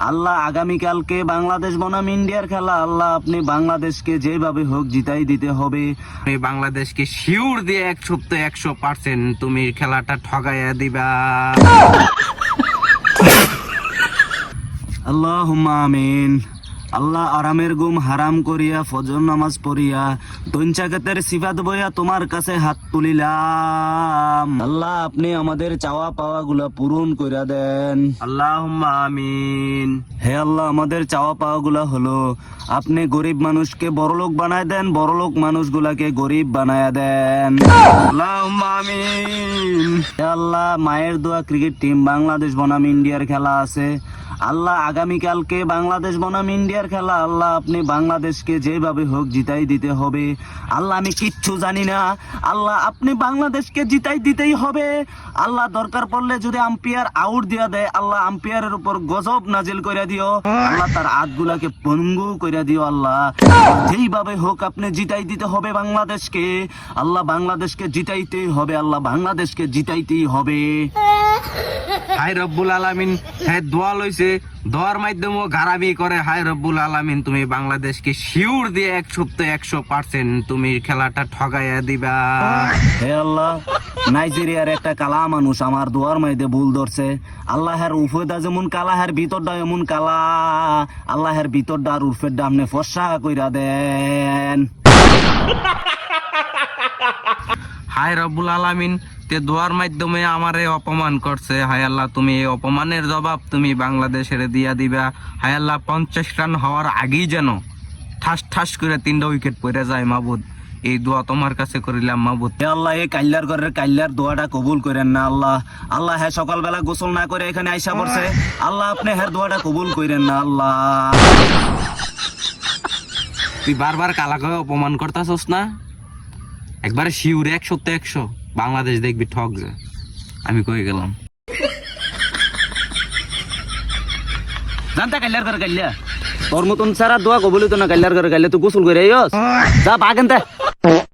আল্লাহ আগামীকালকে বাংলাদেশ বনাম ইন্ডিয়ার খেলা, আল্লাহ আপনি বাংলাদেশকে যেভাবে হোক জিতাই দিতে হবে। তুমি বাংলাদেশকে শিওর দিয়ে 100% তুমি খেলাটা ঠগাইয়া দিবা। আল্লাহুম্মা আমিন। আল্লাহ আরামের ঘুম হারাম করিয়া ফজর নামাজ পড়িয়া দৈনচাকাতের সিফাত বইয়া তোমার কাছে হাত তুলিলাম। আল্লাহ আপনি আমাদের চাওয়া পাওয়া গুলা পূরণ কইরা দেন। আল্লাহুম্মা আমিন। হে আল্লাহ, আমাদের চাওয়া পাওয়া গুলা হলো আপনি গরিব মানুষকে বড়লোক বানায় দেন, বড়লোক মানুষগুলাকে গরিব বানায় দেন। আল্লাহুম্মা আমিন। হে আল্লাহ, মায়ের দোয়া ক্রিকেট টিম বাংলাদেশ বনাম ইন্ডিয়ার খেলা আছে, আল্লাহ আগামীকালকে বাংলাদেশ বনাম ইন্ডিয়ার খেলা, আল্লাহ আপনি বাংলাদেশকে যেভাবে হোক জিতাই দিতে হবে। আল্লাহ আমি কিচ্ছু জানি না, আল্লাহ আপনি বাংলাদেশকে জিতাই দিতেই হবে। আল্লাহ দরকার পড়লে যদি আম্পায়ার আউট দিয়া দেয়, আল্লাহ আম্পায়ারের উপর গজব নাজিল করে দিও। আল্লাহ তার হাতগুলাকে পঙ্গু করে দিও। আল্লাহ যেইভাবে হোক আপনি জিতাই দিতে হবে বাংলাদেশকে। আল্লাহ বাংলাদেশকে জিতাইতেই হবে, আল্লাহ বাংলাদেশকে জিতাইতেই হবে। হায় রব্বুল আলামিন, হ্যাঁ দোয়া লইছে, দোয়ার মাধ্যমে গারাবি করে। হায় রব্বুল আলামিন, তুমি বাংলাদেশকে শিওর দিয়ে 100% তুমি খেলাটা ঠগাইয়া দিবা। হে আল্লাহ, নাইজেরিয়ার একটা কালা মানুষ আমার দোয়ার মাইদে ভুল ধরছে। আল্লাহের উফেদা যেমন কালা, হের ভিতরটা এমন কালা। আল্লাহের ভিতরটা আর উর্ফের ডামনে ফর্সা কইরা দেন। হায় রব্বুল আলামিন, তে দোয়ার মাধ্যমে আমারে অপমান করছে। হায় আল্লাহ, তুমি এই অপমানের জবাব তুমি বাংলাদেশের দিয়া দিবা। হায় আল্লাহ, 50 রান হওয়ার আগেই যেন ঠাস ঠাস করে 3টা উইকেট পড়ে যায় মাবুদ। এই দোয়া তোমার কাছে করিলাম মাবুদ। হে আল্লাহ, এই কাল্লার ঘরের কাল্লার দোয়াটা কবুল করেন না আল্লাহ। আল্লাহ হ্যাঁ সকালবেলা গোসল না করে এখানে আইসা পড়ছে, আল্লাহ আপনি হ্যাঁ দোয়াটা কবুল করেন না আল্লাহ। তুই বারবার কালাকে অপমান করতাছস না? একবারে শিউরে 100 বাংলাদেশ দেখবি ঠক যায়। আমি কই গেলাম জানতা কাল্লার ঘরে কাল্লা তোর মতন সারা দোয়া কবুল তো না। কাল্লার ঘরে কাল্লা তুই গোসল করে আইস, যা বাগেন তা।